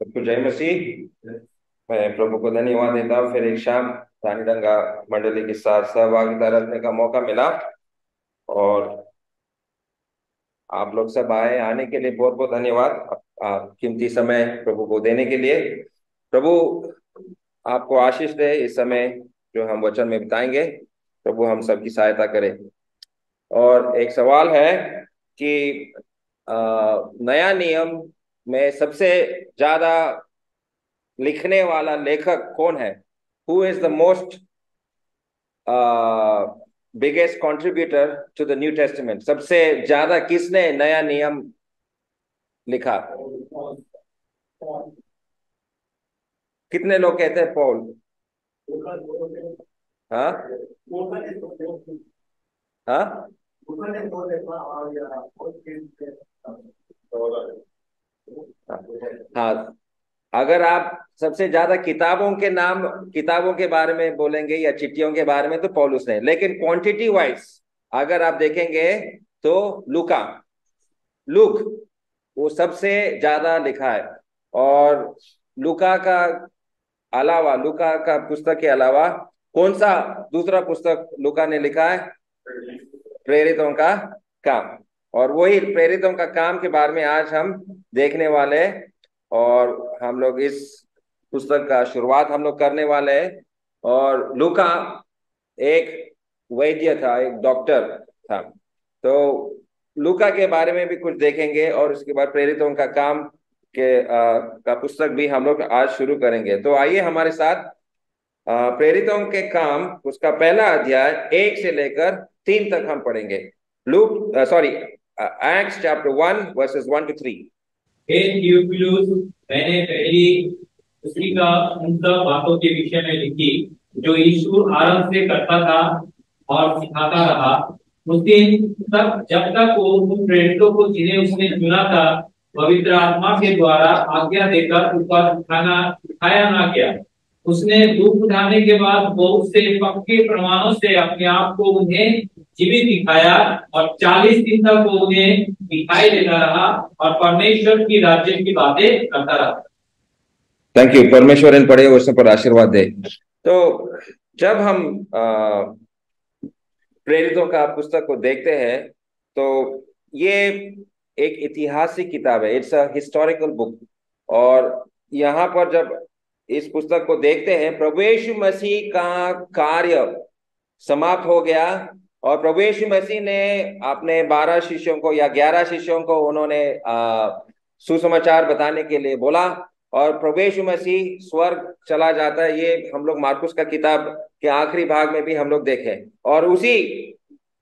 सबको जय मसीह। मैं प्रभु को धन्यवाद देता हूँ, फिर एक शाम रानीडंगा मंडली के साथ सहभागिता रखने का मौका मिला। और आप लोग सब आए, आने के लिए बहुत बहुत धन्यवाद। आप कीमती समय प्रभु को देने के लिए। प्रभु आपको आशीष दे इस समय जो हम वचन में बिताएंगे। प्रभु हम सबकी सहायता करे। और एक सवाल है कि अ, नया नियम में सबसे ज्यादा लिखने वाला लेखक कौन है? Who is the most biggest contributor to the New Testament? सबसे ज्यादा किसने नया नियम लिखा? कितने लोग कहते हैं पौल? हाँ, हाँ, हाँ। अगर आप सबसे ज्यादा किताबों के नाम, किताबों के बारे में बोलेंगे या चिट्ठियों के बारे में, तो पौलुस ने। लेकिन क्वांटिटी वाइज अगर आप देखेंगे तो लूका, लूक, वो सबसे ज्यादा लिखा है। और लूका का अलावा, लूका का पुस्तक के अलावा कौन सा दूसरा पुस्तक लूका ने लिखा है? प्रेरितों का काम। और वही प्रेरितों का काम के बारे में आज हम देखने वाले हैं। और हम लोग इस पुस्तक का शुरुआत हम लोग करने वाले हैं। और लूका एक वैद्य था, एक डॉक्टर था। तो लूका के बारे में भी कुछ देखेंगे और उसके बाद प्रेरितों का काम का पुस्तक भी हम लोग आज शुरू करेंगे। तो आइए हमारे साथ प्रेरितों के काम उसका पहला अध्याय 1 से लेकर 3 तक हम पढ़ेंगे। Look, sorry, acts chapter 1 versus 1 to 3। Hey Theophilus, मैंने पहली पुस्तिका उन सब बातों के विषय में लिखी जो यीशु आरंभ से करता था और सिखाता रहा, उस दिन तक जब तक वो उन प्रेरितों को जिन्हें उसने चुना था पवित्र आत्मा के द्वारा आज्ञा देकर ऊपर उठाया ना गया। उसने दुख उठाने के बाद बहुत से पक्के प्रमाणों से अपने आप को उन्हें जीवित दिखाया और 40 दिन तक वो उन्हें दिखाई देता रहा और परमेश्वर की राज्य की बातें करता रहा। Thank you. परमेश्वर इन पढ़े और सब पर आशीर्वाद दे। तो जब हम प्रेरितों का पुस्तक को देखते हैं तो ये एक ऐतिहासिक किताब है। It's a historical book. और यहाँ पर जब इस पुस्तक को देखते हैं, प्रभु यीशु मसीह का कार्य समाप्त हो गया। और प्रभु यीशु मसीह ने अपने 12 शिष्यों को या 11 शिष्यों को उन्होंने सुसमाचार बताने के लिए बोला। और प्रभु यीशु मसीह स्वर्ग चला जाता है। ये हम लोग मार्कुस का किताब के आखिरी भाग में भी हम लोग देखें। और उसी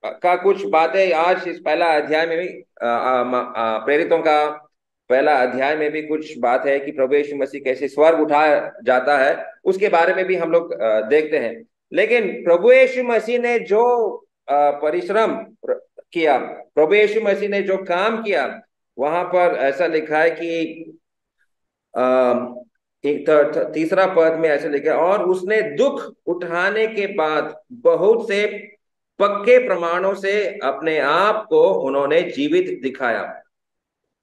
का कुछ बातें आज इस पहला अध्याय में भी प्रेरितों का पहला अध्याय में भी कुछ बात है कि प्रभु यीशु मसीह कैसे स्वर्ग उठाया जाता है, उसके बारे में भी हम लोग देखते हैं। लेकिन प्रभु यीशु मसीह ने जो परिश्रम किया, प्रभु यीशु मसीह ने जो काम किया, वहां पर ऐसा लिखा है कि एक तीसरा पद में ऐसे लिखा है, और उसने दुख उठाने के बाद बहुत से पक्के प्रमाणों से अपने आप को उन्होंने जीवित दिखाया।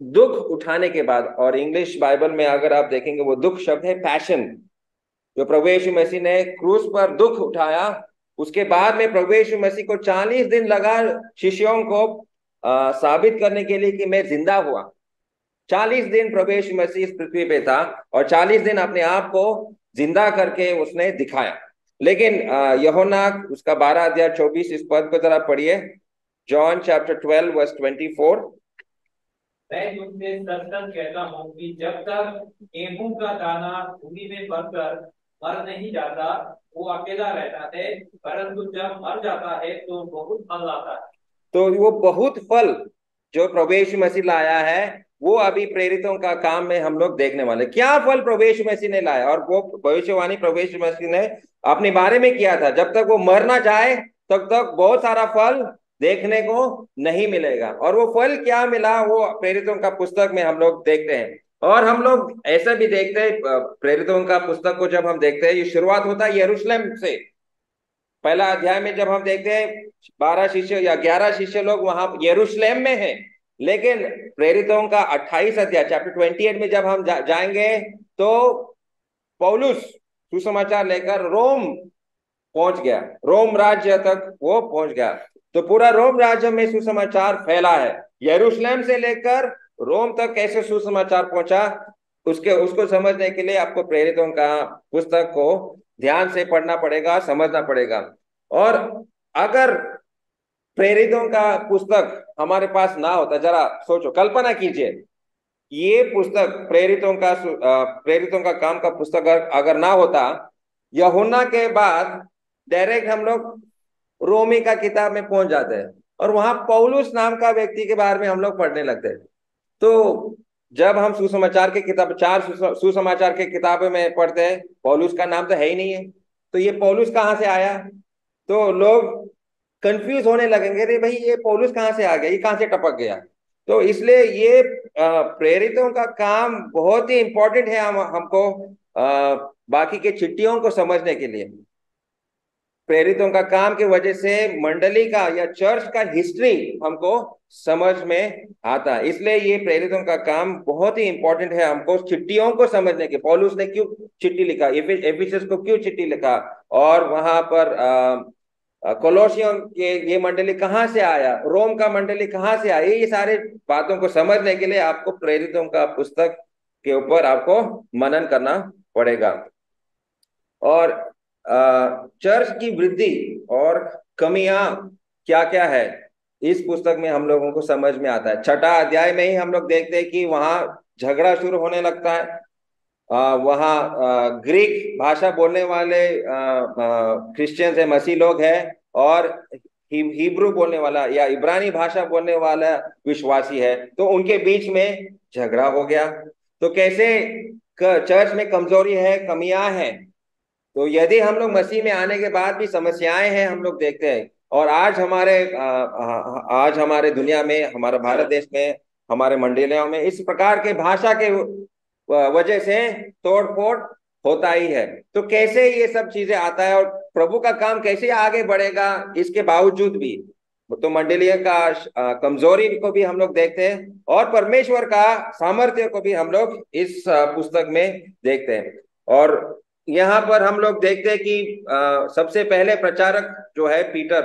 दुख उठाने के बाद, और इंग्लिश बाइबल में अगर आप देखेंगे वो दुख शब्द है पैशन। जो प्रभु यीशु मसीह ने क्रूस पर दुख उठाया, उसके बाद में प्रभु यीशु मसीह को 40 दिन लगा शिष्यों को साबित करने के लिए कि मैं जिंदा हुआ। 40 दिन प्रभु यीशु मसीह इस पृथ्वी पे था और 40 दिन अपने आप को जिंदा करके उसने दिखाया। लेकिन यूहन्ना उसका 12 अध्याय 24 इस पद को जरा पढ़िए। John chapter 12 verse 24। मैं तुमसे सच सच कहता हूँ कि जब तक गेहूं का दाना भूमि में पड़कर मर नहीं जाता वो अकेला रहता है, परंतु जब मर जाता है तो बहुत फल लाता है। तो वो बहुत फल जो प्रभु यीशु मसीह लाया है, वो अभी प्रेरितों का काम में हम लोग देखने वाले। क्या फल प्रभु यीशु मसीह ने लाया, और वो भविष्यवाणी प्रभु यीशु मसीह ने अपने बारे में किया था। जब तक वो मर ना जाए तब तक बहुत सारा फल देखने को नहीं मिलेगा। और वो फल क्या मिला, वो प्रेरितों का पुस्तक में हम लोग देखते हैं। और हम लोग ऐसा भी देखते हैं, प्रेरितों का पुस्तक को जब हम देखते हैं, ये शुरुआत होता है यरूशलेम से। पहला अध्याय में जब हम देखते हैं 12 शिष्य या 11 शिष्य लोग वहां यरूशलेम में हैं। लेकिन प्रेरितों का 28 अध्याय चैप्टर 28 में जब हम जाएंगे तो पौलुस सुसमाचार लेकर रोम पहुंच गया, रोम राज्य तक वो पहुंच गया। तो पूरा रोम राज्य में सुसमाचार फैला है। यरूशलेम से लेकर रोम तक कैसे सुसमाचार पहुंचा, उसके उसको समझने के लिए आपको प्रेरितों का पुस्तक को ध्यान से पढ़ना पड़ेगा, समझना पड़ेगा। और अगर प्रेरितों का पुस्तक हमारे पास ना होता, जरा सोचो, कल्पना कीजिए, ये पुस्तक प्रेरितों का काम का पुस्तक अगर ना होता, यूहन्ना के बाद डायरेक्ट हम लोग रोमी का किताब में पहुंच जाते हैं और वहां पौलुस नाम का व्यक्ति के बारे में हम लोग पढ़ने लगते हैं। तो जब हम सुसमाचार के किताब, सुसमाचार के किताबों में पढ़ते हैं, पौलुस का नाम तो है ही नहीं है, तो ये पौलुस कहाँ से आया? तो लोग कंफ्यूज होने लगेंगे, रे भाई ये पौलुस कहाँ से आ गया, ये कहाँ से टपक गया। तो इसलिए ये प्रेरितों का काम बहुत ही इंपॉर्टेंट है हमको बाकी के चिट्ठियों को समझने के लिए। प्रेरितों का काम की वजह से मंडली का या चर्च का हिस्ट्री हमको समझ में आता है। इसलिए ये प्रेरितों का काम बहुत ही इंपॉर्टेंट है हमको चिट्ठियों को समझने के। पौलुस ने क्यों चिट्ठी लिखा, एफिसस को क्यों चिट्ठी लिखा, और वहां पर कोलोसियों के ये मंडली कहाँ से आया, रोम का मंडली कहाँ से आया, ये सारे बातों को समझने के लिए आपको प्रेरितों का पुस्तक के ऊपर आपको मनन करना पड़ेगा। और चर्च की वृद्धि और कमियां क्या क्या है, इस पुस्तक में हम लोगों को समझ में आता है। छठा अध्याय में ही हम लोग देखते हैं कि वहां झगड़ा शुरू होने लगता है। वहाँ ग्रीक भाषा बोलने वाले क्रिश्चियंस है, मसीह लोग हैं, और हिब्रू बोलने वाला या इब्रानी भाषा बोलने वाला विश्वासी है। तो उनके बीच में झगड़ा हो गया। तो कैसे चर्च में कमजोरी है, कमियां हैं। तो यदि हम लोग मसीह में आने के बाद भी समस्याएं हैं हम लोग देखते हैं, और आज हमारे दुनिया में, हमारे भारत देश में, हमारे मंडलियों में इस प्रकार के भाषा के वजह से तोड़ फोड़ होता ही है। तो कैसे ये सब चीजें आता है और प्रभु का काम कैसे आगे बढ़ेगा इसके बावजूद भी, तो मंडलीय का कमजोरी को भी हम लोग देखते हैं और परमेश्वर का सामर्थ्य को भी हम लोग इस पुस्तक में देखते हैं। और यहाँ पर हम लोग देखते हैं कि सबसे पहले प्रचारक जो है पीटर,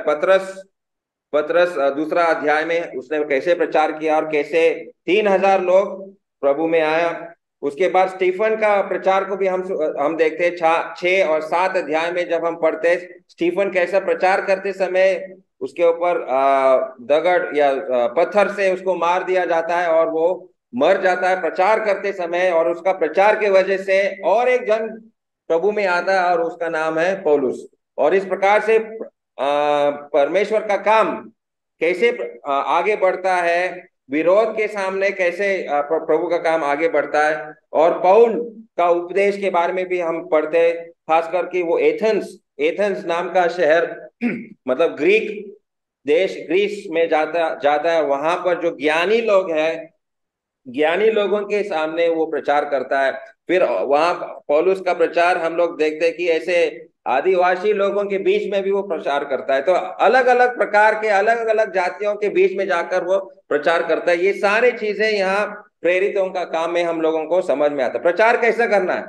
पतरस दूसरा अध्याय में उसने कैसे प्रचार किया और कैसे 3000 लोग प्रभु में आया। उसके बाद स्टीफन का प्रचार को भी हम देखते हैं 6 और 7 अध्याय में जब हम पढ़ते हैं स्टीफन कैसा प्रचार करते समय उसके ऊपर दगड़ या पत्थर से उसको मार दिया जाता है और वो मर जाता है प्रचार करते समय, और उसका प्रचार के वजह से और एक जन प्रभु में आता है और उसका नाम है पौलुस। और इस प्रकार से परमेश्वर का काम कैसे आगे बढ़ता है, विरोध के सामने कैसे प्रभु का काम आगे बढ़ता है। और पौल का उपदेश के बारे में भी हम पढ़ते हैं, खास करके वो एथेंस नाम का शहर मतलब ग्रीक देश, ग्रीस में जाता है। वहां पर जो ज्ञानी लोग हैं, ज्ञानी लोगों के सामने वो प्रचार करता है। फिर वहां पौलुस का प्रचार हम लोग देखते हैं कि ऐसे आदिवासी लोगों के बीच में भी वो प्रचार करता है। तो अलग अलग प्रकार के अलग अलग जातियों के बीच में जाकर वो प्रचार करता है। ये सारी चीजें यहाँ प्रेरितों का काम में हम लोगों को समझ में आता है। प्रचार कैसा करना है,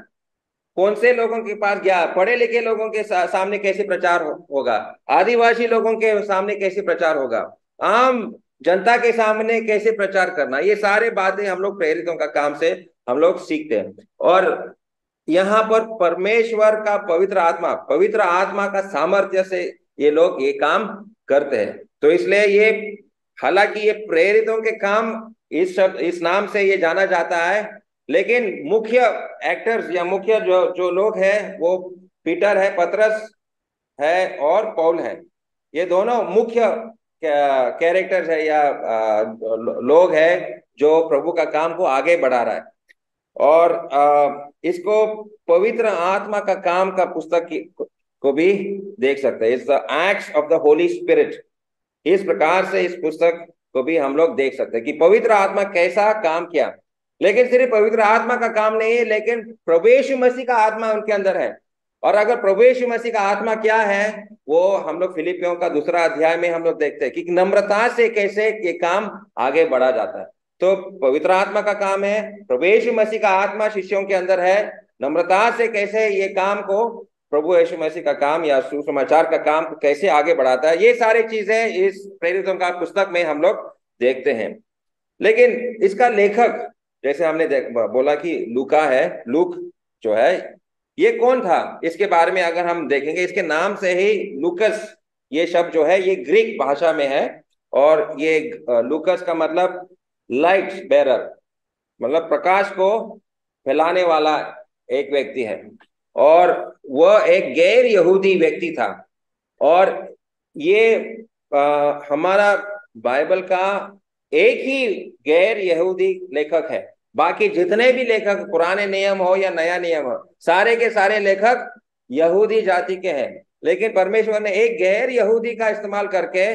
कौन से लोगों के पास गया, पढ़े लिखे लोगों के सामने कैसे प्रचार होगा, आदिवासी लोगों के सामने कैसे प्रचार होगा, आम जनता के सामने कैसे प्रचार करना, ये सारे बातें हम लोग प्रेरितों का काम से हम लोग सीखते हैं। और यहाँ पर परमेश्वर का पवित्र आत्मा का सामर्थ्य से ये लोग ये काम करते हैं। तो इसलिए ये, हालांकि ये प्रेरितों के काम इस नाम से ये जाना जाता है, लेकिन मुख्य एक्टर्स या मुख्य जो लोग हैं वो पीटर है, पतरस है और पौल है। ये दोनों मुख्य कैरेक्टर्स है या लोग हैं जो प्रभु का काम को आगे बढ़ा रहा है। और इसको पवित्र आत्मा का काम का पुस्तक को भी देख सकते हैं, it's the acts of the Holi spirit. इस प्रकार से इस पुस्तक को भी हम लोग देख सकते हैं कि पवित्र आत्मा कैसा काम किया। लेकिन सिर्फ पवित्र आत्मा का काम नहीं है, लेकिन प्रभु यीशु मसीह का आत्मा उनके अंदर है और अगर प्रभु यीशु मसीह का आत्मा क्या है, वो हम लोग फिलिपियों का 2 अध्याय में हम लोग देखते हैं कि नम्रता से कैसे ये काम आगे बढ़ा जाता है। तो पवित्र आत्मा का काम है, प्रभु यीशु मसीह का आत्मा शिष्यों के अंदर है, नम्रता से कैसे ये काम को प्रभु यीशु मसीह का काम या सुसमाचार का काम कैसे आगे बढ़ाता है, ये सारी चीजें इस प्रेरितों का पुस्तक में हम लोग देखते हैं। लेकिन इसका लेखक, जैसे हमने बोला कि लूका है, लूक जो है, ये कौन था, इसके बारे में अगर हम देखेंगे, इसके नाम से ही लूकस ये शब्द जो है ये ग्रीक भाषा में है। और ये लूकस का मतलब लाइट बेरर, मतलब प्रकाश को फैलाने वाला एक व्यक्ति है। और वह एक गैर यहूदी व्यक्ति था। और ये हमारा बाइबल का एक ही गैर यहूदी लेखक है। बाकी जितने भी लेखक पुराने नियम हो या नया नियम हो, सारे के सारे लेखक यहूदी जाति के हैं। लेकिन परमेश्वर ने एक गैर यहूदी का इस्तेमाल करके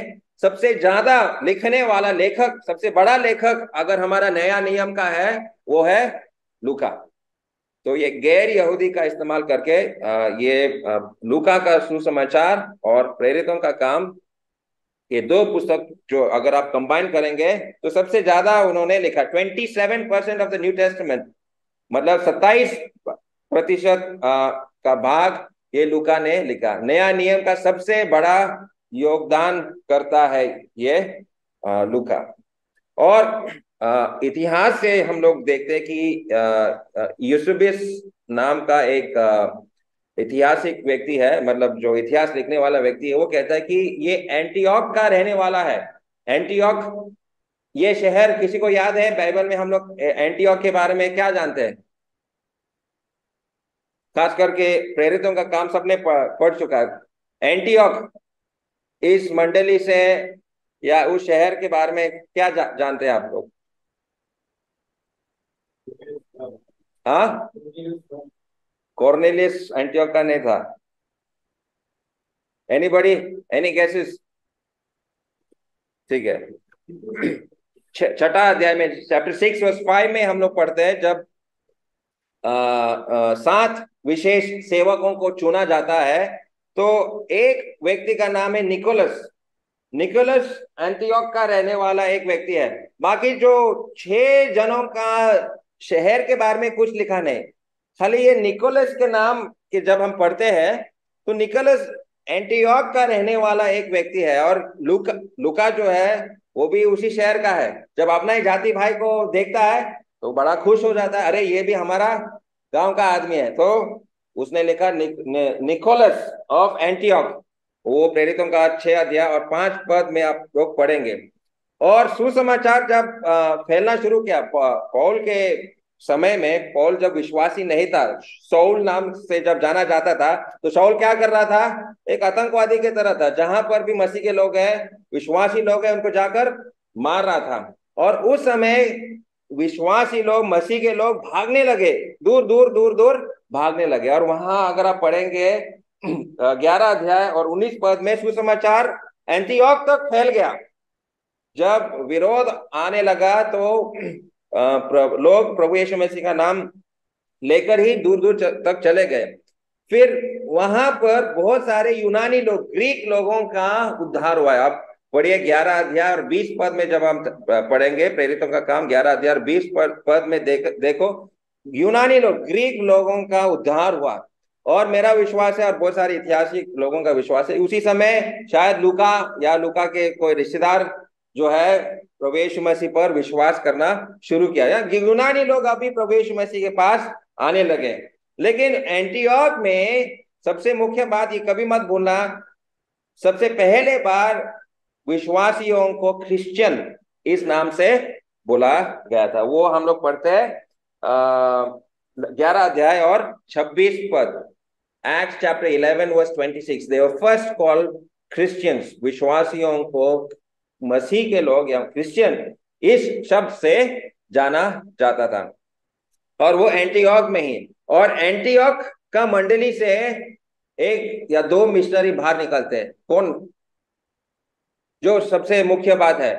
सबसे ज्यादा लिखने वाला लेखक, सबसे बड़ा लेखक अगर हमारा नया नियम का है, वो है लूका। तो ये गैर यहूदी का इस्तेमाल करके ये लूका का सुसमाचार और प्रेरितों का काम, ये दो पुस्तक जो अगर आप कंबाइन करेंगे तो सबसे ज्यादा उन्होंने लिखा। 27% ऑफ द न्यू टेस्टमेंट, मतलब 27% का भाग ये लूका ने लिखा। नया नियम का सबसे बड़ा योगदान करता है ये लूका। और इतिहास से हम लोग देखते हैं कि यूसेबियस नाम का एक ऐतिहासिक व्यक्ति है, मतलब जो इतिहास लिखने वाला व्यक्ति है, वो कहता है कि ये एंटियोक का रहने वाला है। एंटियोक ये शहर, किसी को याद है बाइबल में हम लोग एंटियोक के बारे में क्या जानते हैं? खास करके प्रेरितों का काम सबने पढ़ चुका है। एंटियोक इस मंडली से या उस शहर के बारे में क्या जानते हैं आप लोग? हाँ, कॉर्नेलियस एंटियोक का नहीं था। Anybody, any guesses? ठीक है। छठा अध्याय में चैप्टर 6 वर्स 5 में हम लोग पढ़ते हैं, जब 7 विशेष सेवकों को चुना जाता है, तो एक व्यक्ति का नाम है निकोलस। निकोलस एंटियोक का रहने वाला एक व्यक्ति है। बाकी जो 6 जनों का शहर के बारे में कुछ लिखा नहीं, खाली ये निकोलस के नाम के जब हम पढ़ते हैं तो निकोलस एंटियोक का रहने वाला एक व्यक्ति है। और लूका, लूका जो है वो भी उसी शहर का है। जब अपना ही जाति भाई को देखता है तो बड़ा खुश हो जाता है, अरे ये भी हमारा गांव का आदमी है। तो उसने लिखा निकोलस ऑफ एंटियोक। वो प्रेरितों का 6 अध्याय और 5 पद में आप लोग पढ़ेंगे। और सुसमाचार जब फैलना शुरू किया पौल के समय में, पौल जब विश्वासी नहीं था, शाऊल नाम से जब जाना जाता था, तो शाऊल क्या कर रहा था? एक आतंकवादी की तरह था, जहां पर भी मसीह के लोग हैं, विश्वासी लोग हैं, उनको जाकर मार रहा था। और उस समय विश्वासी लोग, मसीह के लोग भागने लगे, दूर दूर दूर दूर भागने लगे। और वहां अगर आप पढ़ेंगे 11 अध्याय और 19 पद में, सुसमाचार एंटियोक तक फैल गया। जब विरोध आने लगा तो लोग प्रभु यीशु मसीह का नाम लेकर ही दूर दूर तक चले गए। फिर वहां पर बहुत सारे यूनानी लोग, ग्रीक लोगों का उद्धार हुआ। आप पढ़िए 11 अध्याय और 20 पद में, जब हम पढ़ेंगे प्रेरितों का काम 11 अध्याय और 20 पद में देखो, यूनानी लोग, ग्रीक लोगों का उद्धार हुआ। और मेरा विश्वास है और बहुत सारे ऐतिहासिक लोगों का विश्वास है, उसी समय शायद लूका या लूका के कोई रिश्तेदार जो है प्रभु यीशु मसीह पर विश्वास करना शुरू किया, या यूनानी लोग अभी प्रभु यीशु मसीह के पास आने लगे। लेकिन एंटियोक में सबसे मुख्य बात ये कभी मत भूलना, सबसे पहले बार विश्वासियों को क्रिश्चियन इस नाम से बोला गया था। वो हम लोग पढ़ते हैं 11 अध्याय और 26 पद। Acts chapter 11 verse 26, they were first called Christians। विश्वासियों को मसीह के लोग या क्रिश्चियन इस शब्द से जाना जाता था। और वो एंटियोक में ही, और एंटियोक का मंडली से 1 या 2 मिशनरी बाहर निकलते हैं। कौन? जो सबसे मुख्य बात है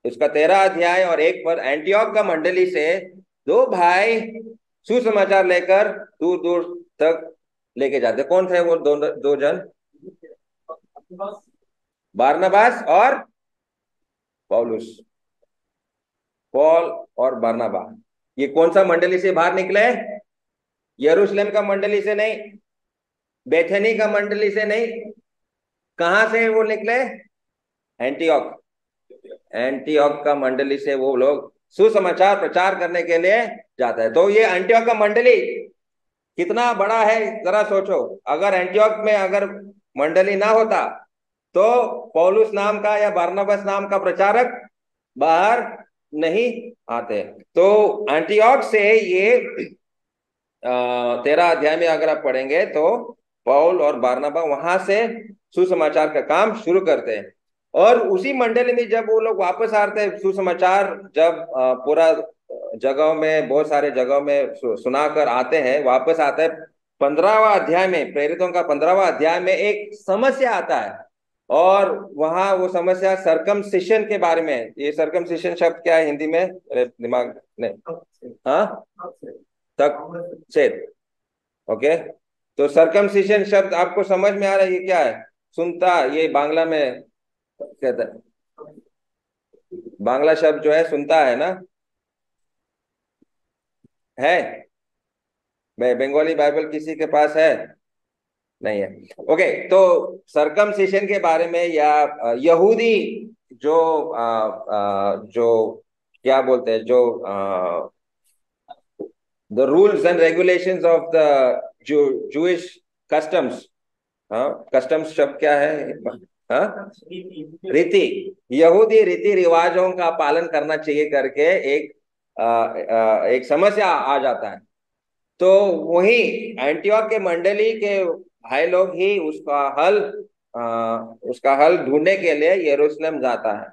उसका 13 अध्याय और 1 पर, एंटियोक का मंडली से 2 भाई सुसमाचार लेकर दूर दूर तक लेके जाते। कौन थे वो दो जन? बारनबास और पौलुस। पॉल और बरनबा, ये कौन सा मंडली से बाहर निकले? यरूशलेम का मंडली से नहीं, बेथनी का मंडली से नहीं। कहां से वो निकले? एंटियोक। एंटियोक का मंडली से वो लोग सुसमाचार प्रचार करने के लिए जाता है। तो ये एंटियोक का मंडली कितना बड़ा है जरा सोचो। अगर एंटियोक में अगर मंडली ना होता तो पौलुस नाम का या बरनबास नाम का प्रचारक बाहर नहीं आते। तो एंटियोक से ये 13 अध्याय में अगर आप पढ़ेंगे तो पौल और बारनबा वहां से सुसमाचार का काम शुरू करते हैं। और उसी मंडली में जब वो लोग वापस आते हैं, सुसमाचार जब पूरा जगहों में, बहुत सारे जगहों में सुनाकर आते हैं, वापस आते हैं, 15वां अध्याय में, प्रेरितों का 15वां अध्याय में एक समस्या आता है। और वहां वो समस्या सरकमसिशन के बारे में है। ये सरकमसिशन शब्द क्या है हिंदी में? मेरे दिमाग ने, हाँ, तक छेद। ओके, तो सरकमसिशन शब्द आपको समझ में आ रहा है ये क्या है? सुनता, ये बांग्ला में कहता है, बांग्ला शब्द जो है सुनता है ना, है? बंगाली बाइबल किसी के पास है? नहीं है। ओके, तो सरकमसिशन के बारे में या यहूदी जो जो क्या बोलते हैं, जो the rules and regulations of the Jewish customs. हाँ, कस्टम्स शब्द क्या है? हाँ, रीति। यहूदी रीति रिवाजों का पालन करना चाहिए करके एक एक समस्या आ जाता है। तो वही एंटियोक के मंडली के भाई लोग ही उसका हल ढूंढने के लिए यरूशलेम जाता है।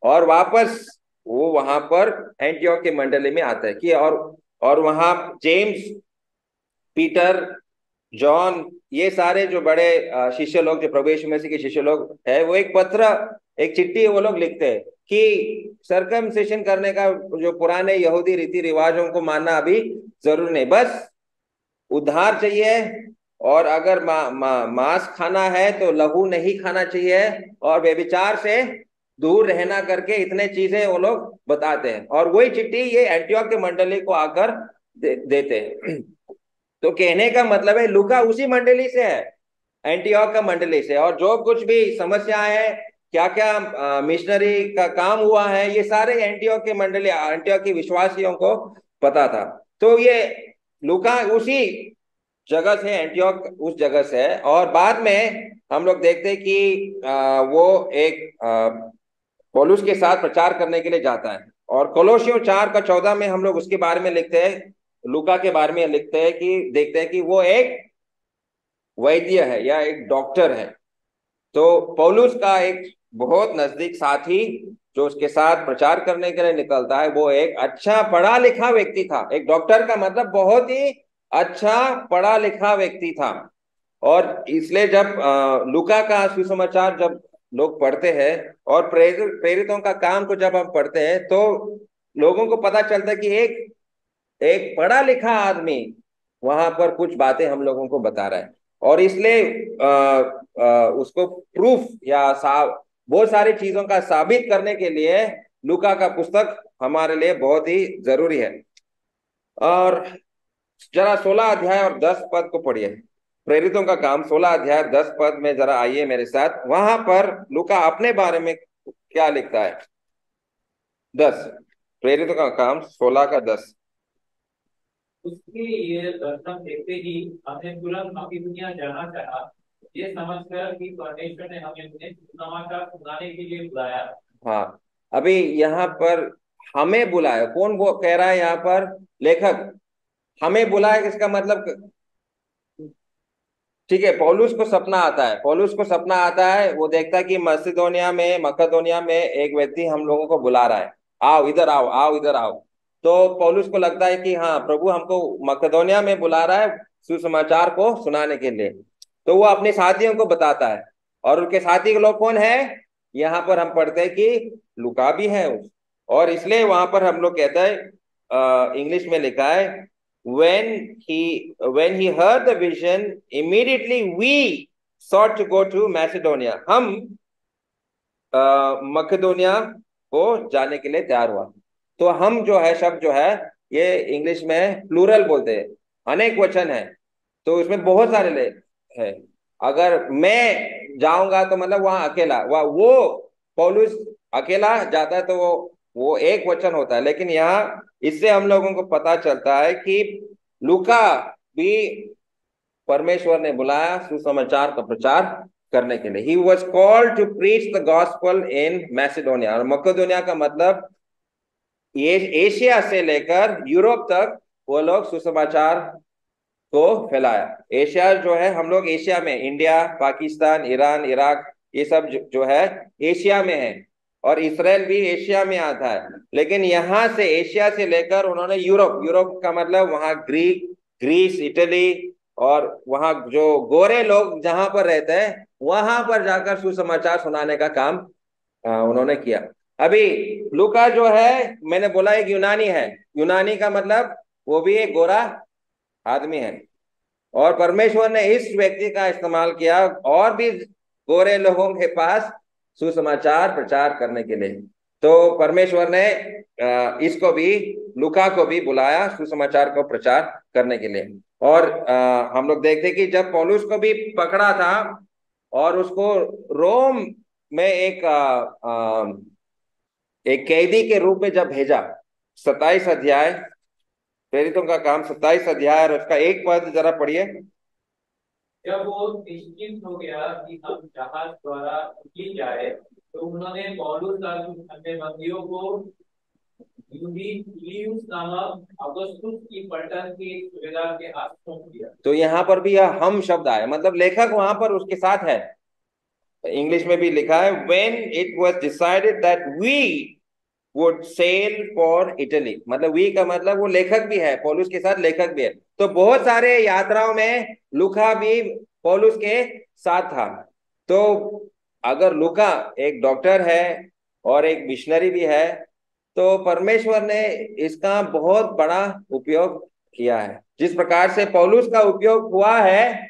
और वापस वो वहां पर एंटियोक के मंडली में आता है कि और वहां जेम्स, पीटर, जॉन, ये सारे जो बड़े शिष्य लोग, जो प्रभु यीशु मसीह के शिष्य लोग है, वो एक पत्र, एक चिट्ठी वो लोग लिखते हैं कि सरकमसिशन करने का जो पुराने यहूदी रीति रिवाजों को मानना अभी जरूरी नहीं, बस उद्धार चाहिए। और अगर मांस खाना है तो लहू नहीं खाना चाहिए, और व्यभिचार से दूर रहना करके इतने चीजें वो लोग बताते हैं। और वही चिट्ठी ये एंटियोक के मंडली को आकर देते हैं। तो कहने का मतलब है लूका उसी मंडली से है, एंटियोक का मंडली से। और जो कुछ भी समस्याएं है, क्या क्या मिशनरी का काम हुआ है, ये सारे एंटियोक के मंडली, एंटियोक के विश्वासियों को पता था। तो ये लूका उसी जगह से, एंटियोक उस जगह से है। और बाद में हम लोग देखते हैं कि वो एक पौलुस के साथ प्रचार करने के लिए जाता है। और कोलोसियों 4 का 14 में हम लोग उसके बारे में लिखते हैं, लूका के बारे में लिखते हैं कि देखते हैं कि वो एक वैद्य है या एक डॉक्टर है। तो पौलुस का एक बहुत नजदीक साथी जो उसके साथ प्रचार करने के लिए निकलता है, वो एक अच्छा पढ़ा लिखा व्यक्ति था। एक डॉक्टर का मतलब बहुत ही अच्छा पढ़ा लिखा व्यक्ति था। और इसलिए जब लूका का सुसमाचार जब लोग पढ़ते हैं और प्रेरितों का काम को जब हम पढ़ते हैं, तो लोगों को पता चलता है कि एक एक पढ़ा लिखा आदमी वहां पर कुछ बातें हम लोगों को बता रहा है। और इसलिए उसको प्रूफ या बहुत सारी चीजों का साबित करने के लिए लूका का पुस्तक हमारे लिए बहुत ही जरूरी है। और जरा 16 अध्याय और 10 पद को पढ़िए। प्रेरितों का काम 16 अध्याय 10 पद में जरा आइए मेरे साथ। वहां पर लूका अपने बारे में क्या लिखता है? 10, प्रेरितों का काम 16 का 10। उसके ये दर्शन देखते ही हमने तुरंत मकिदुनिया जाना चाहा, ये समझकर कि परमेश्वर ने हमें उन्हें सुसमाचार सुनाने के लिए बुलाया। हाँ, अभी यहाँ पर हमें बुलाया, कौन वो कह रहा है यहाँ पर? लेखक हमें बुलाया, किसका मतलब? ठीक है, पौलुस को सपना आता है, पौलुस को सपना आता है, वो देखता है कि मकदोनिया में एक व्यक्ति हम लोगों को बुला रहा है, आओ इधर आओ, आओ इधर आओ। तो पौलुस को लगता है कि हाँ, प्रभु हमको मकदोनिया में बुला रहा है सुसमाचार को सुनाने के लिए। तो वो अपने साथियों को बताता है। और उनके साथी के लोग कौन है? यहाँ पर हम पढ़ते हैं कि लूका भी है। और इसलिए वहां पर हम लोग कहते हैं, इंग्लिश में लिखा है when he heard the vision, immediately we sought to go to Macedonia. हम मकेदोनिया को जाने के लिए तैयार हुआ। तो हम जो है शब्द जो है ये इंग्लिश में प्लूरल बोलते हैं, अनेक वचन है, तो इसमें बहुत सारे ले है। अगर मैं जाऊंगा तो मतलब वहां अकेला, वह वो पौलुस अकेला जाता है तो वो एक वचन होता है। लेकिन यहाँ इससे हम लोगों को पता चलता है कि लूका भी परमेश्वर ने बुलाया सुसमाचार का प्रचार करने के लिए। He was called to preach the gospel in Macedonia. और मकेदोनिया का मतलब ये एशिया से लेकर यूरोप तक वो लोग सुसमाचार को फैलाया। एशिया जो है, हम लोग एशिया में इंडिया, पाकिस्तान, ईरान, इराक, ये सब जो है एशिया में है, और इसराइल भी एशिया में आता है। लेकिन यहाँ से एशिया से लेकर उन्होंने यूरोप, यूरोप का मतलब वहाँ ग्रीस, इटली, और वहाँ जो गोरे लोग जहां पर रहते हैं वहां पर जाकर सुसमाचार सुनाने का काम उन्होंने किया। अभी लूका जो है, मैंने बोला एक यूनानी है। यूनानी का मतलब वो भी एक गोरा आदमी है, और परमेश्वर ने इस व्यक्ति का इस्तेमाल किया और भी गोरे लोगों के पास सुसमाचार प्रचार करने के लिए। तो परमेश्वर ने इसको भी, लूका को भी बुलाया सुसमाचार को प्रचार करने के लिए। और हम लोग देखते कि जब पौलुस को भी पकड़ा था और उसको रोम में एक कैदी के रूप में जब भेजा, 27 अध्याय, प्रेरितों का काम 27 अध्याय और उसका एक पद जरा पढ़िए। जब वो निश्चिंत हो गया कि हम जहाज द्वारा की जाए, तो उन्होंने पौलुस और कुछ अन्य बंदियों को यूलियुस नामक अगस्तुस की पलटन के सूबेदार के हाथ सौंप दिया। तो यहाँ पर भी यह हम शब्द आया, मतलब लेखक वहां पर उसके साथ है। इंग्लिश में भी लिखा है when it was decided that we would sail for Italy। मतलब वी का मतलब वो लेखक भी है, पौलुस के साथ लेखक भी है। तो बहुत सारे यात्राओं में लूका भी पौलुस के साथ था। तो अगर लूका एक डॉक्टर है और एक मिशनरी भी है, तो परमेश्वर ने इसका बहुत बड़ा उपयोग किया है। जिस प्रकार से पौलुस का उपयोग हुआ है,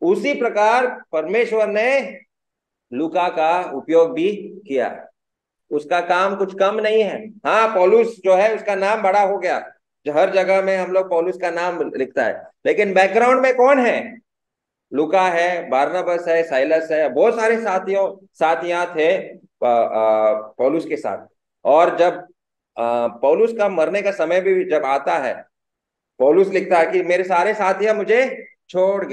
उसी प्रकार परमेश्वर ने लूका का उपयोग भी किया। उसका काम कुछ कम नहीं है। हाँ, पौलुस जो है उसका नाम बड़ा हो गया, जो हर जगह में हम लोग पौलुस का नाम लिखता है, लेकिन बैकग्राउंड में कौन है? लूका है, बारनबास है, साइलस है, बहुत सारे साथियां थे पौलुस के साथ। और जब पौलुस का मरने का समय भी जब आता है, पौलुस लिखता है कि मेरे सारे साथियां मुझे छोड़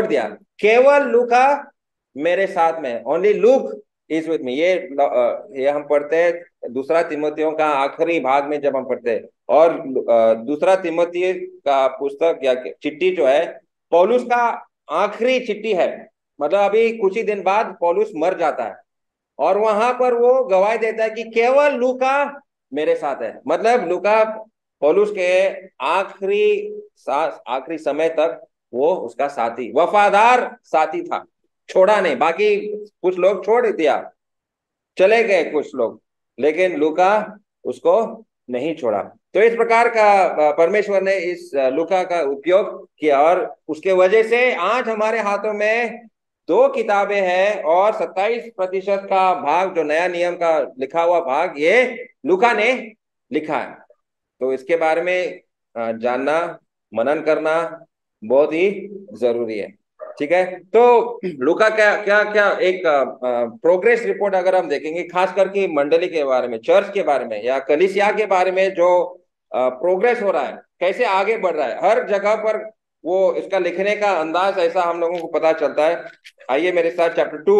दिया, केवल लूका मेरे साथ में, only look is with me. ये हम पढ़ते हैं दूसरा तिमोथियों का आखिरी भाग में जब हम पढ़ते हैं। और दूसरा तिमोथी का पुस्तक या चिट्ठी जो है पौलुस का आखिरी चिट्ठी है। मतलब अभी कुछ ही दिन बाद पौलुस मर जाता है, और वहां पर वो गवाही देता है कि केवल लूका मेरे साथ है। मतलब लूका पौलुस के आखिरी समय तक वो उसका साथी, वफादार साथी था, छोड़ा नहीं। बाकी कुछ लोग छोड़ दिया, चले गए कुछ लोग, लेकिन लूका उसको नहीं छोड़ा। तो इस प्रकार का परमेश्वर ने इस लूका का उपयोग किया, और उसके वजह से आज हमारे हाथों में 2 किताबें हैं, और 27% का भाग जो नया नियम का लिखा हुआ भाग ये लूका ने लिखा है। तो इसके बारे में जानना, मनन करना बहुत ही जरूरी है। ठीक है, तो लूका क्या क्या क्या एक प्रोग्रेस रिपोर्ट अगर हम देखेंगे, खास करके मंडली के बारे में, चर्च के बारे में या कलीसिया के बारे में, जो प्रोग्रेस हो रहा है, कैसे आगे बढ़ रहा है हर जगह पर, वो इसका लिखने का अंदाज ऐसा हम लोगों को पता चलता है। आइए मेरे साथ चैप्टर 2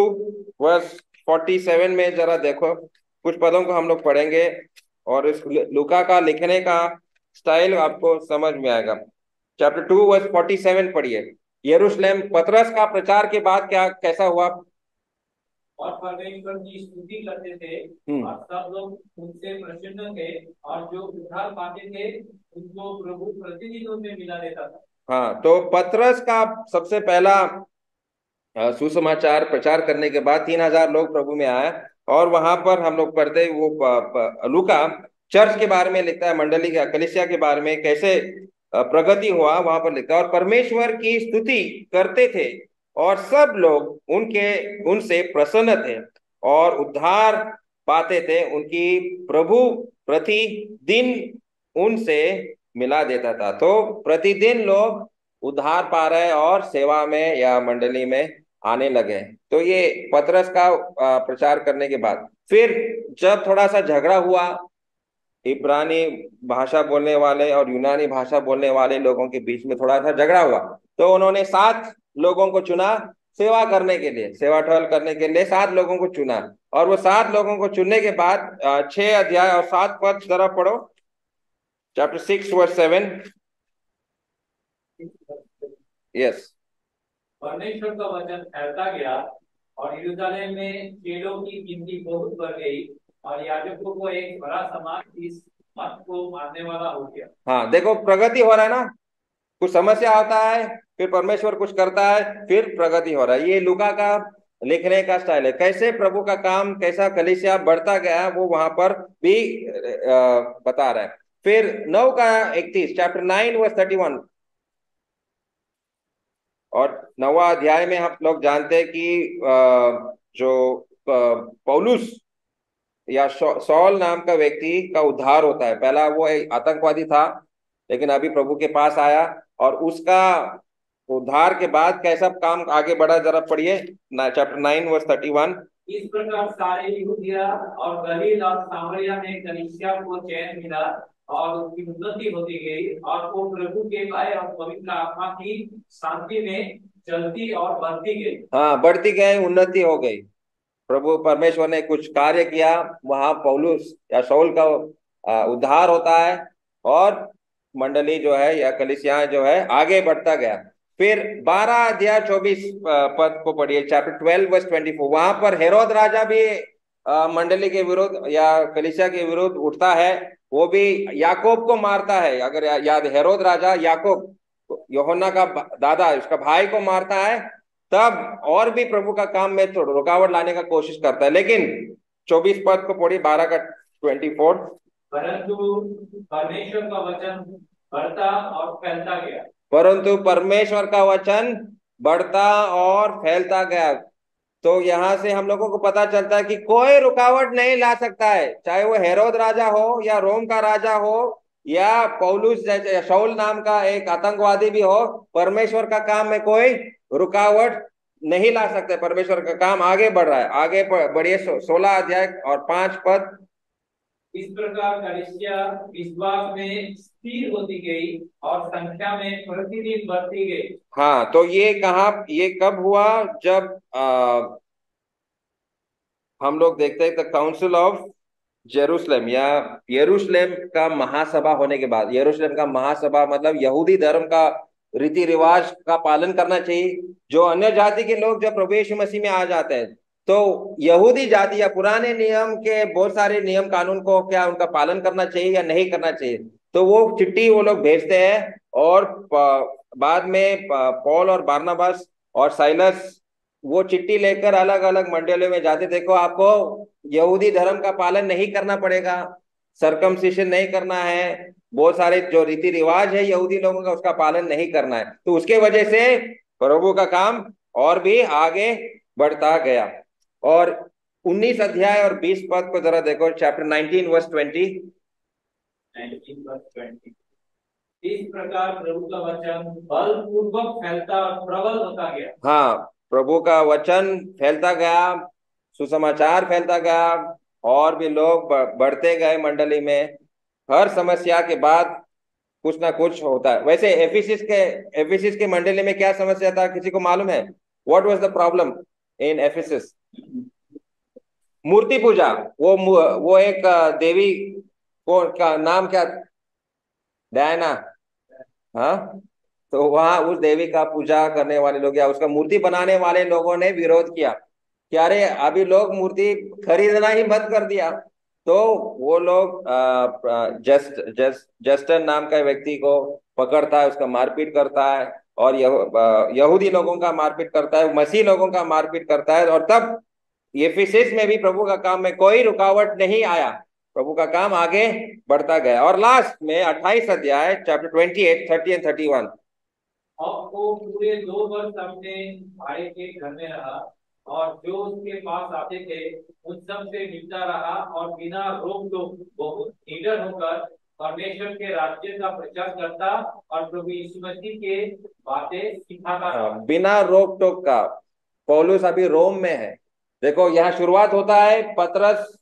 वर्स 47 में जरा देखो, कुछ पदों को हम लोग पढ़ेंगे और इस लूका का लिखने का स्टाइल आपको समझ में आएगा। चैप्टर 2 वर्स 47 पढ़िए। यरूशलेम, पतरस का प्रचार के बाद क्या कैसा हुआ? और परमेश्वर की स्तुति करते थे, और सब लोग उनसे प्रसन्न थे, और जो उद्धार पाते थे उनको प्रभु प्रतिदिनों में मिला देता था। हाँ, तो पतरस का सबसे पहला सुसमाचार प्रचार करने के बाद 3000 लोग प्रभु में आए, और वहां पर हम लोग पढ़ते वो लूका चर्च के बारे में लिखता है, मंडली का, कलीसिया के बारे में, कैसे प्रगति हुआ, वहां पर लिखा, और परमेश्वर की स्तुति करते थे और सब लोग उनके उनसे प्रसन्न थे और उद्धार पाते थे। उनकी प्रभु प्रतिदिन उनसे मिला देता था। तो प्रतिदिन लोग उद्धार पा रहे और सेवा में या मंडली में आने लगे। तो ये पतरस का प्रचार करने के बाद फिर जब थोड़ा सा झगड़ा हुआ, इब्रानी भाषा बोलने वाले और यूनानी भाषा बोलने वाले लोगों के बीच में थोड़ा सा झगड़ा हुआ, तो उन्होंने 7 लोगों को चुना सेवा करने के लिए, सेवा टहल करने के लिए 7 लोगों को चुना। और वो 7 लोगों को चुनने के बाद 6 अध्याय और 7 पद जरा पढ़ो, चैप्टर 6 वर्स 7। यस। परमेश्वर का वचन फैलता गया और यरूशलेम में चेलों की गिनती बहुत बढ़ गई और याजकों को एक बड़ा समाज इस मत को मानने वाला हो गया। हाँ, देखो प्रगति हो रहा है ना, कुछ समस्या होता है, फिर परमेश्वर कुछ करता है, फिर प्रगति हो रहा है। ये लूका का लिखने का स्टाइल है, कैसे प्रभु का काम, कैसा कलीसिया बढ़ता गया है, वो वहां पर भी बता रहा है। फिर 9 का 31, चैप्टर 9 वर्स 31। और 9वां अध्याय में हम लोग जानते हैं कि जो पौलुस या सौल नाम का व्यक्ति का उद्धार होता है। पहला वो एक आतंकवादी था, लेकिन अभी प्रभु के पास आया, और उसका उद्धार के बाद कैसा काम आगे बढ़ा, जरा पढ़िए चैप्टर 9 वर्स 31। इस प्रकार सारे यहूदिया और गलील और सामरिया में कलीसिया को चैन मिला और उसकी उन्नति होती गई और वो प्रभु के भय और पवित्र आत्मा की शांति में चलती और बढ़ती गई। हाँ, बढ़ती गई, उन्नति हो गई। प्रभु परमेश्वर ने कुछ कार्य किया, वहां पौलुस या शाऊल का उद्धार होता है, और मंडली जो है या कलीसिया जो है आगे बढ़ता गया। फिर 12 अध्याय 24 पद को पढ़िए, चैप्टर 12 वर्स 24। वहां पर हेरोद राजा भी मंडली के विरुद्ध या कलीसिया के विरुद्ध उठता है। वो भी याकूब को मारता है, अगर याद, हेरोद राजा याकूब, यूहन्ना का दादा, उसका भाई को मारता है। तब और भी प्रभु का काम में तो रुकावट लाने का कोशिश करता है, लेकिन 24 पद को पढ़ी, 12 का 24। परंतु परमेश्वर का वचन बढ़ता और फैलता गया। परंतु परमेश्वर का वचन बढ़ता और फैलता गया। तो यहां से हम लोगों को पता चलता है कि कोई रुकावट नहीं ला सकता है, चाहे वो हेरोद राजा हो या रोम का राजा हो या पौलुस जैसे शाऊल नाम का एक आतंकवादी भी हो। परमेश्वर का काम में कोई रुकावट नहीं ला सकते। परमेश्वर का काम आगे बढ़ रहा है। आगे बढ़िए 16 अध्याय और 5 पद। इस प्रकार कलीसिया विश्वास में स्थिर होती गई और संख्या में प्रतिदिन बढ़ती गई। हाँ, तो ये कब हुआ, जब हम लोग देखते हैं द काउंसिल ऑफ जेरूसलम या यरूशलेम का महासभा होने के बाद। यरूशलेम का महासभा मतलब यहूदी धर्म का रीति रिवाज का पालन करना चाहिए। जो अन्य जाति के लोग जब प्रभु यीशु मसीह में आ जाते हैं, तो यहूदी जाति या पुराने नियम के बहुत सारे नियम कानून को क्या उनका पालन करना चाहिए या नहीं करना चाहिए। तो वो चिट्ठी वो लोग भेजते हैं, और बाद में पौल और बारनबास और साइलस वो चिट्ठी लेकर अलग अलग मंडलियों में जाते। देखो, आपको यहूदी धर्म का पालन नहीं करना पड़ेगा, सरकमसिशन नहीं करना है, बहुत सारे जो रीति रिवाज है यहूदी लोगों का उसका पालन नहीं करना है। तो उसके वजह से प्रभु का काम और भी आगे बढ़ता गया। और 19 अध्याय और 20 पद को जरा देखो, चैप्टर 19 वर्स 20। 19 वर्स 20। इस प्रकार प्रभु का वचन बलपूर्वक फैलता और प्रबल होता गया। हाँ, प्रभु का वचन फैलता गया, सुसमाचार फैलता गया, और भी लोग बढ़ते गए मंडली में। हर समस्या के बाद कुछ ना कुछ होता है। वैसे एफिसिस के मंडली में क्या समस्या था, किसी को मालूम है? What was the problem in Ephesus? मूर्ति पूजा। वो एक देवी को का नाम क्या, डायना। हाँ, तो वहां उस देवी का पूजा करने वाले लोग या उसका मूर्ति बनाने वाले लोगों ने विरोध किया कि अरे अभी लोग मूर्ति खरीदना ही बंद कर दिया। तो वो लोग जस्टन नाम का व्यक्ति को पकड़ता है, उसका मारपीट करता है, और यहूदी लोगों का मारपीट करता है, मसीह लोगों का मारपीट करता है। और तब एफिसस में भी प्रभु का काम में कोई रुकावट नहीं आया। प्रभु का काम आगे बढ़ता गया। और लास्ट में 28 अध्याय चैप्टर 28, 30 एंड 31। और वो पूरे 2 वर्ष अपने भाई के घर में रहा और जो उसके पास आते थे उन सब से मिलता रहा और बिना रोक टोक बहुत निडर होकर परमेश्वर के राज्य का प्रचार करता और प्रभु यीशु मसीह के बातें सिखाता रहा। बिना रोक टोक का। पौलुस अभी रोम में है। देखो यहाँ शुरुआत होता है, पतरस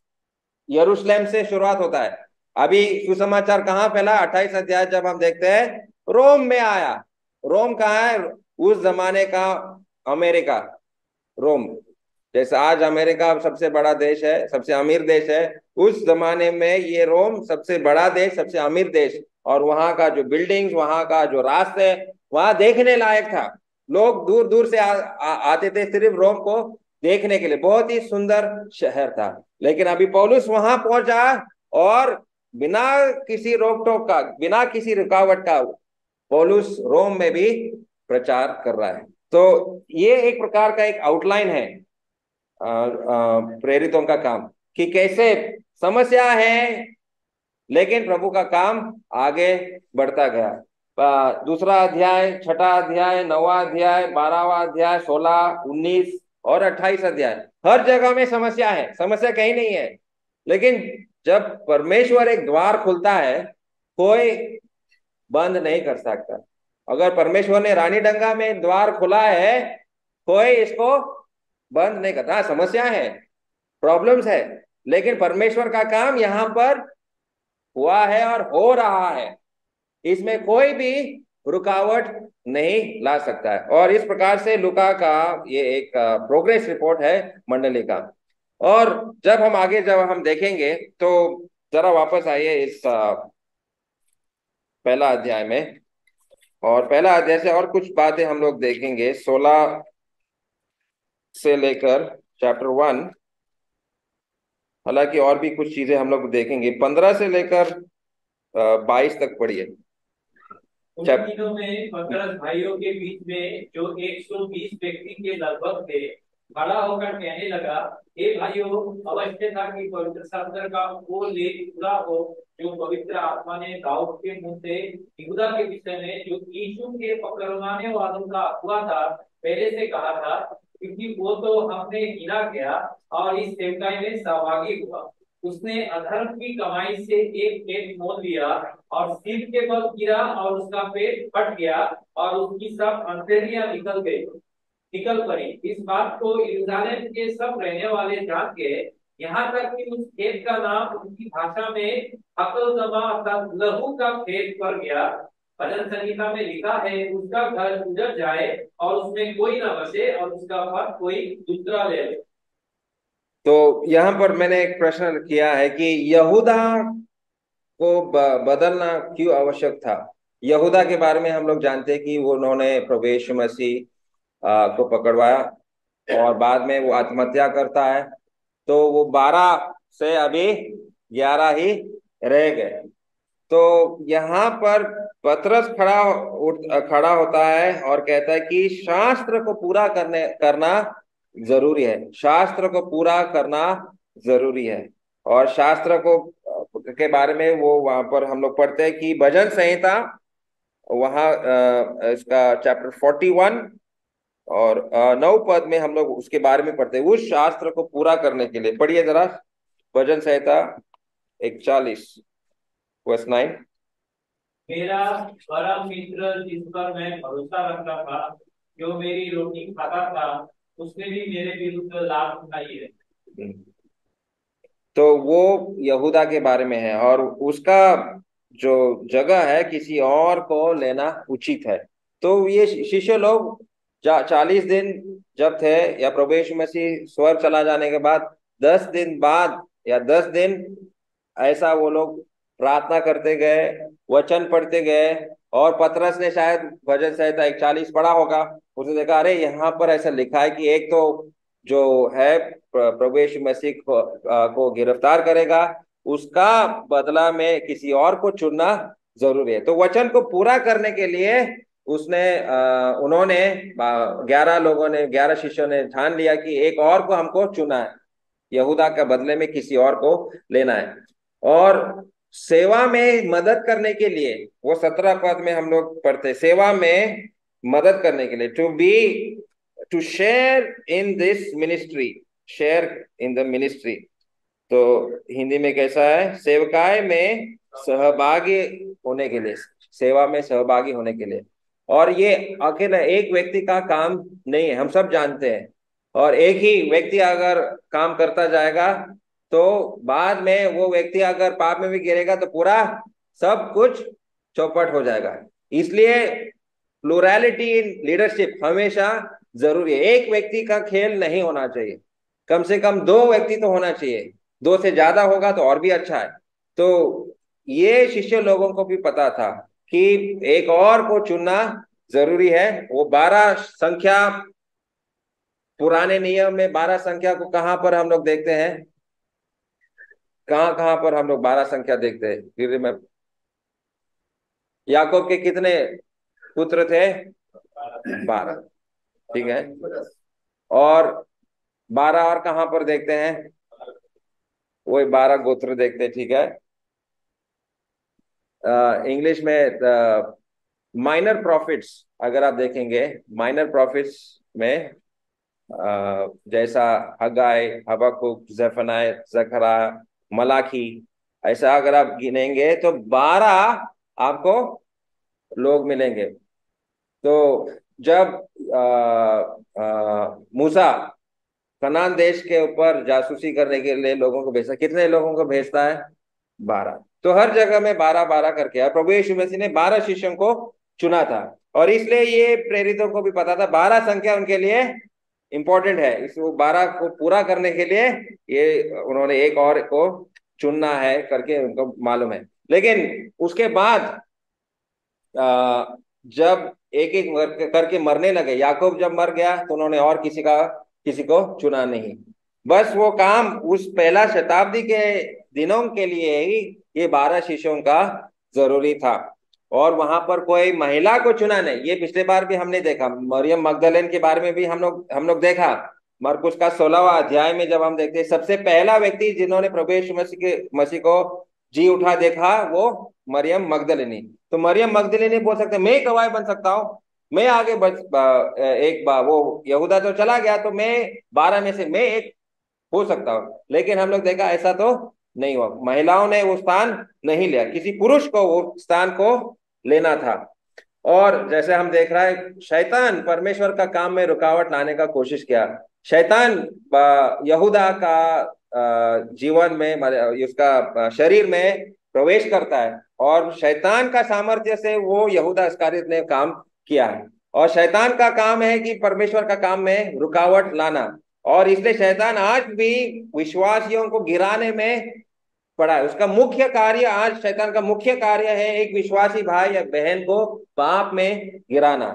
यरूशलेम से शुरुआत होता है। अभी सुसमाचार कहाँ फैला? 28 अध्याय जब हम देखते हैं, रोम में आया। रोम कहाँ है? उस जमाने का अमेरिका, रोम। जैसे आज अमेरिका सबसे बड़ा देश है, सबसे अमीर देश है, उस जमाने में ये रोम सबसे बड़ा देश, सबसे अमीर देश। और वहां का जो बिल्डिंग्स, वहां का जो रास्ते, वहां देखने लायक था। लोग दूर दूर से आते थे सिर्फ रोम को देखने के लिए। बहुत ही सुंदर शहर था। लेकिन अभी पौलुस वहां पहुंचा और बिना किसी रोक टोक का, बिना किसी रुकावट का पौलुस रोम में भी प्रचार कर रहा है। तो ये एक प्रकार का एक आउटलाइन है प्रेरितों का काम, कि कैसे समस्या है लेकिन प्रभु का काम आगे बढ़ता गया। दूसरा अध्याय, छठा अध्याय, नौवा अध्याय, 12वां अध्याय, 16, 19 और 28 अध्याय, हर जगह में समस्या है। समस्या कहीं नहीं है, लेकिन जब परमेश्वर एक द्वार खुलता है, कोई बंद नहीं कर सकता। अगर परमेश्वर ने रानीडंगा में द्वार खुला है, कोई इसको बंद नहीं करता। समस्या है, प्रॉब्लम्स है, लेकिन परमेश्वर का काम यहाँ पर हुआ है और हो रहा है। इसमें कोई भी रुकावट नहीं ला सकता है। और इस प्रकार से लूका का ये एक प्रोग्रेस रिपोर्ट है मंडली का। और जब हम देखेंगे तो जरा वापस आइए इस पहला अध्याय में। और पहला अध्याय से और कुछ बातें हम लोग देखेंगे, 16 से लेकर चैप्टर 1। हालांकि और भी कुछ चीजें हम लोग देखेंगे। 15 से लेकर 22 तक पढ़िए। उन दिनों में पतरस भाइयों के बीच में जो 120 व्यक्ति के लगभग थे खड़ा होकर कहने लगा, हे भाइयों, अवश्य था कि पवित्र शास्त्र का वो लेख पूरा हो जो पवित्र आत्मा ने दाऊद के मुंह से यहूदा के विषय में, जो यीशु के पकड़वाने वालों का अगुआ था, पहले से कहा था, क्योंकि वो तो हमने गिना गया और इस सेवकाई में सहभागी हुआ। उसने अधर्म की कमाई से एक पेट मोल लिया और सिर के बल गिरा और उसका पेट फट गया और उसकी सब अंतड़ियां निकल पड़ी। इस बात को यरूशलेम के सब रहने वाले जान गए, यहाँ तक कि उस खेत का नाम उनकी भाषा में हकलदमा अर्थात लहू का खेत पड़ गया। भजन संहिता में लिखा है, उसका घर उजड़ जाए और उसमें कोई न बसे और उसका पद कोई दूसरा ले ले। तो यहाँ पर मैंने एक प्रश्न किया है कि यहूदा को बदलना क्यों आवश्यक था। यहूदा के बारे में हम लोग जानते हैं कि वो उन्होंने प्रभु यीशु मसीह को पकड़वाया और बाद में वो आत्महत्या करता है। तो वो 12 से अभी 11 ही रह गए। तो यहाँ पर पतरस खड़ा होता है और कहता है कि शास्त्र को पूरा करना जरूरी है। शास्त्र को पूरा करना जरूरी है। और शास्त्र को के बारे में वो वहां पर हम लोग पढ़ते हैं कि भजन संहिता, वहाँ इसका चैप्टर 41 और 9 पद में हम लोग उसके बारे में पढ़ते हैं। उस शास्त्र को पूरा करने के लिए पढ़िए जरा, भजन संहिता 41 वर्स 9। मेरा परम मित्र जिस पर मैं भरोसा रखता था, जो मेरी रोटी खाता था, उसने भी मेरे विरुद्ध लात उठाई है। तो वो यहूदा के बारे में है और उसका जो जगह है किसी और को लेना उचित है। तो ये शिष्य लोग 40 दिन जब थे, या प्रभु यीशु मसीह स्वर्ग चला जाने के बाद 10 दिन बाद या 10 दिन ऐसा वो लोग प्रार्थना करते गए, वचन पढ़ते गए। और पतरस ने शायद भजन संहिता 41 पढ़ा होगा। उसने देखा, अरे यहाँ पर ऐसा लिखा है कि एक तो जो है प्रभु यीशु मसीह को गिरफ्तार करेगा, उसका बदला में किसी और को चुनना जरूरी है। तो वचन को पूरा करने के लिए उन्होंने 11 लोगों ने, 11 शिष्यों ने ठान लिया कि एक और को हमको चुना है, यहूदा के बदले में किसी और को लेना है। और सेवा में मदद करने के लिए, वो 17 पद में हम लोग पढ़ते, सेवा में मदद करने के लिए, to share in this ministry, share in the ministry. तो हिंदी में कैसा है, सेवकाई में सहभागी होने के लिए, सेवा में सहभागी होने के लिए। और ये अकेला एक व्यक्ति का काम नहीं है, हम सब जानते हैं। और एक ही व्यक्ति अगर काम करता जाएगा तो बाद में वो व्यक्ति अगर पाप में भी गिरेगा तो पूरा सब कुछ चौपट हो जाएगा। इसलिए प्लुरैलिटी इन लीडरशिप हमेशा जरूरी है। एक व्यक्ति का खेल नहीं होना चाहिए, कम से कम दो व्यक्ति तो होना चाहिए, दो से ज्यादा होगा तो और भी अच्छा है। तो ये शिष्य लोगों को भी पता था कि एक और को चुनना जरूरी है। वो 12 संख्या, पुराने नियम में 12 संख्या को कहां पर हम लोग देखते हैं, कहां कहां पर हम लोग 12 संख्या देखते हैं फिर में? याकूब के कितने पुत्र थे? 12, ठीक है। और 12 और कहां पर देखते हैं? वही 12 गोत्र देखते हैं, ठीक है। इंग्लिश में माइनर प्रॉफिट्स अगर आप देखेंगे, माइनर प्रॉफिट्स में जैसा हगाई, हबक्कुक, जफनाय, जकरा, मलाकी, ऐसा अगर आप गिनेंगे तो 12 आपको लोग मिलेंगे। तो जब मूसा कनान देश के ऊपर जासूसी करने के लिए लोगों को भेजता, कितने लोगों को भेजता है? 12। तो हर जगह में 12-12 करके, और प्रभु यीशु मसीह ने 12 शिष्यों को चुना था। और इसलिए ये प्रेरितों को भी पता था 12 संख्या उनके लिए इंपॉर्टेंट है। इस 12 को पूरा करने के लिए ये उन्होंने एक और को चुनना है करके उनको मालूम है। लेकिन उसके बाद जब एक एक करके मरने लगे, याकूब जब मर गया तो उन्होंने और किसी को चुना नहीं। बस वो काम उस पहला शताब्दी के दिनों के लिए ही ये 12 शिष्यों का जरूरी था। और वहां पर कोई महिला को चुना नहीं। ये पिछले बार भी हमने देखा, मरियम मगदलेन के बारे में भी हम लोग देखा। मरकुस का 16वां अध्याय में जब हम देखते हैं, सबसे पहला व्यक्ति जिन्होंने प्रभु यीशु मसीह को जी उठा देखा वो मरियम मगदलिनी। तो मरियम मगदलिनी बोल सकते मैं गवाह बन सकता हूँ, मैं आगे एक बार वो यहूदा तो चला गया तो मैं 12 में से मैं एक हो सकता हूँ। लेकिन हम लोग देखा ऐसा तो नहीं हुआ, महिलाओं ने वो स्थान नहीं लिया, किसी पुरुष को वो स्थान को लेना था। और जैसे हम देख रहा है, शैतान परमेश्वर का काम में रुकावट लाने का कोशिश किया। शैतान यहूदा का जीवन में, उसका शरीर में प्रवेश करता है, और शैतान का सामर्थ्य से वो यहूदा इस्करियोत ने काम किया है। और शैतान का काम है कि परमेश्वर का काम में रुकावट लाना। और इसलिए शैतान आज भी विश्वासियों को गिराने में पड़ा है। उसका मुख्य कार्य, आज शैतान का मुख्य कार्य है एक विश्वासी भाई या बहन को पाप में गिराना।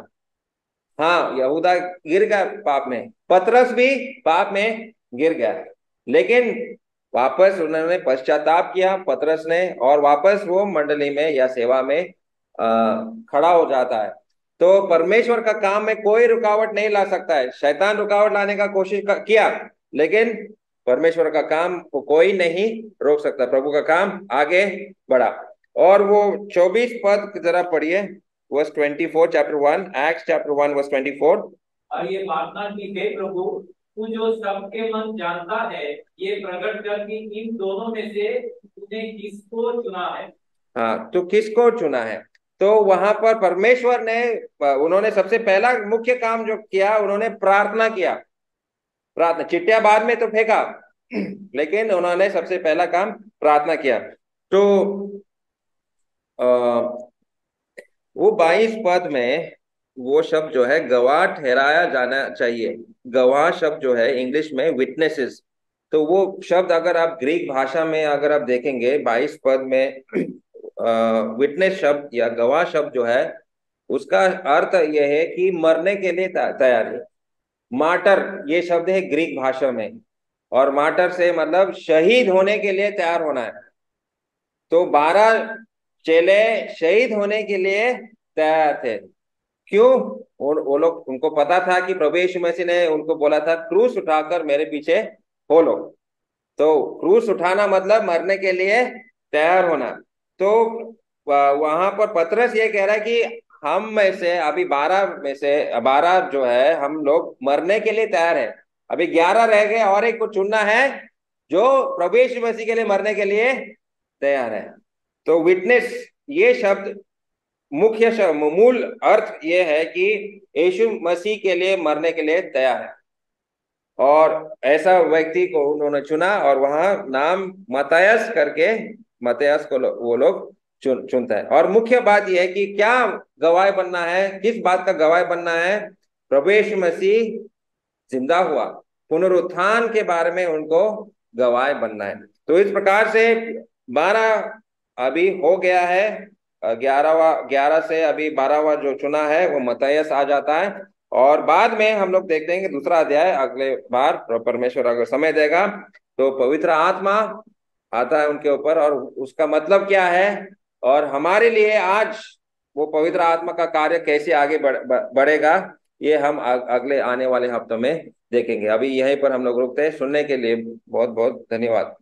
हाँ, यहूदा गिर गया पाप में, पतरस भी पाप में गिर गया, लेकिन वापस उन्होंने पश्चाताप किया पतरस ने, और वापस वो मंडली में या सेवा में खड़ा हो जाता है। तो परमेश्वर का काम में कोई रुकावट नहीं ला सकता है। शैतान रुकावट लाने का कोशिश किया, लेकिन परमेश्वर का काम को कोई नहीं रोक सकता। प्रभु का काम आगे बढ़ा। और वो 24 पद जरा पढ़िए, verse 24, chapter 1, Acts chapter 1 verse 24। और ये प्रार्थना की, हे प्रभु, तू जो सबके मन जानता है, ये प्रकट कर कि इन दोनों में से तूने किसको चुना है। हाँ, तो किसको चुना है? तो वहां पर परमेश्वर ने, उन्होंने सबसे पहला मुख्य काम जो किया, उन्होंने प्रार्थना किया। प्रार्थना, चिट्ठिया बाद में तो फेंका, लेकिन उन्होंने सबसे पहला काम प्रार्थना किया। तो वो 22 पद में वो शब्द जो है गवाह ठहराया जाना चाहिए। गवाह शब्द जो है इंग्लिश में विटनेसेस। तो वो शब्द अगर आप ग्रीक भाषा में अगर आप देखेंगे 22 पद में, विटनेस शब्द या गवाह शब्द जो है उसका अर्थ यह है कि मरने के लिए तैयारी। मार्टर ये शब्द है ग्रीक भाषा में, और मार्टर से मतलब शहीद होने के लिए तैयार होना है। तो 12 चेले शहीद होने के लिए तैयार थे। क्यों? वो लोग, उनको पता था कि प्रभु यीशु मसीह ने उनको बोला था क्रूस उठाकर मेरे पीछे हो लो। तो क्रूस उठाना मतलब मरने के लिए तैयार होना। तो वहां पर पतरस ये कह रहा है कि हम में से अभी 12 में से 12 जो है हम लोग मरने के लिए तैयार है। अभी 11 रह गए और एक को चुनना है जो प्रभु यीशु मसीह के लिए मरने के लिए तैयार है। तो विटनेस ये शब्द मुख्य मूल अर्थ ये है कि यीशु मसीह के लिए मरने के लिए तैयार है। और ऐसा व्यक्ति को उन्होंने चुना और वहां नाम मत्तियास करके मत्तियास को वो लोग चुनता है। और मुख्य बात यह है कि क्या गवाह बनना है, किस बात का गवाह बनना है? प्रभु यीशु मसीह जिंदा हुआ, पुनरुत्थान के बारे में उनको गवाह बनना है। तो इस प्रकार से 12 अभी हो गया है। 11 से अभी 12वां जो चुना है वो मत्तियास आ जाता है। और बाद में हम लोग देखते हैं कि दूसरा अध्याय अगले बार परमेश्वर अगर समय देगा तो पवित्र आत्मा आता है उनके ऊपर, और उसका मतलब क्या है और हमारे लिए आज वो पवित्र आत्मा का कार्य कैसे आगे बढ़ेगा, ये हम अगले आने वाले हफ्तों में देखेंगे। अभी यहीं पर हम लोग रुकते हैं। सुनने के लिए बहुत बहुत धन्यवाद।